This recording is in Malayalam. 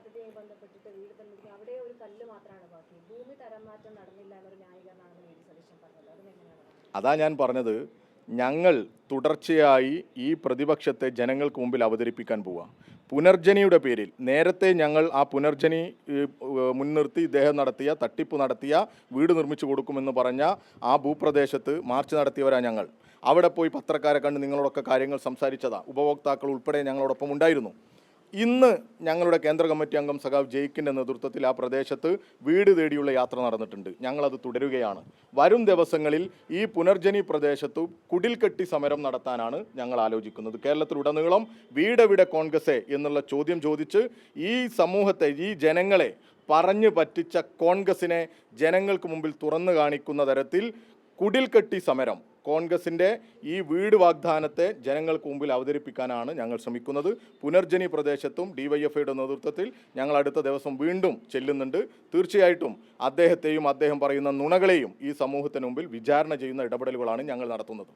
പദ്ധതിയുമായി ബന്ധപ്പെട്ടിട്ട് വീട് നിർമ്മിക്കുക അവിടെ ഒരു കല്ല് മാത്രമാണ് ബാക്കി, ഭൂമി തരം മാറ്റം നടന്നില്ല എന്നൊരു ന്യായീകരണമാണ് വി ഡി സതീശൻ പറഞ്ഞത്. അതിനെങ്ങനെയാണ്? അതാ ഞാൻ പറഞ്ഞത്, ഞങ്ങൾ തുടർച്ചയായി ഈ പ്രതിപക്ഷത്തെ ജനങ്ങൾക്ക് മുമ്പിൽ അവതരിപ്പിക്കാൻ പോവുക. പുനർജനിയുടെ പേരിൽ നേരത്തെ ഞങ്ങൾ ആ പുനർജനി മുൻനിർത്തി ഇദ്ദേഹം നടത്തിയ തട്ടിപ്പ് നടത്തിയ വീട് നിർമ്മിച്ചു കൊടുക്കുമെന്ന് പറഞ്ഞ ആ ഭൂപ്രദേശത്ത് മാർച്ച് നടത്തിയവരാ ഞങ്ങൾ. അവിടെ പോയി പത്രക്കാരെ കണ്ട് നിങ്ങളോടൊക്കെ കാര്യങ്ങൾ സംസാരിച്ചതാ. ഉപഭോക്താക്കൾ ഉൾപ്പെടെ ഞങ്ങളോടൊപ്പം ഉണ്ടായിരുന്നു. ഇന്ന് ഞങ്ങളുടെ കേന്ദ്ര കമ്മിറ്റി അംഗം സഖാവ് ജയിക്കിൻ്റെ നേതൃത്വത്തിൽ ആ പ്രദേശത്ത് വീട് തേടിയുള്ള യാത്ര നടന്നിട്ടുണ്ട്. ഞങ്ങളത് തുടരുകയാണ്. വരും ദിവസങ്ങളിൽ ഈ പുനർജനി പ്രദേശത്ത് കുടിൽകെട്ടി സമരം നടത്താനാണ് ഞങ്ങൾ ആലോചിക്കുന്നത്. കേരളത്തിലുടനീളം വീടെവിടെ കോൺഗ്രസേ എന്നുള്ള ചോദ്യം ചോദിച്ച് ഈ സമൂഹത്തെ, ഈ ജനങ്ങളെ പറഞ്ഞു പറ്റിച്ച കോൺഗ്രസിനെ ജനങ്ങൾക്ക് മുമ്പിൽ തുറന്നു കാണിക്കുന്ന തരത്തിൽ കുടിൽകെട്ടി സമരം, കോൺഗ്രസിൻ്റെ ഈ വീട് വാഗ്ദാനത്തെ ജനങ്ങൾക്ക് മുമ്പിൽ അവതരിപ്പിക്കാനാണ് ഞങ്ങൾ ശ്രമിക്കുന്നത്. പുനർജനി പ്രദേശത്തും DYFIയുടെ നേതൃത്വത്തിൽ ഞങ്ങൾ അടുത്ത ദിവസം വീണ്ടും ചെല്ലുന്നുണ്ട്. തീർച്ചയായിട്ടും അദ്ദേഹത്തെയും അദ്ദേഹം പറയുന്ന നുണകളെയും ഈ സമൂഹത്തിന് മുമ്പിൽ വിചാരണ ചെയ്യുന്ന ഇടപെടലുകളാണ് ഞങ്ങൾ നടത്തുന്നത്.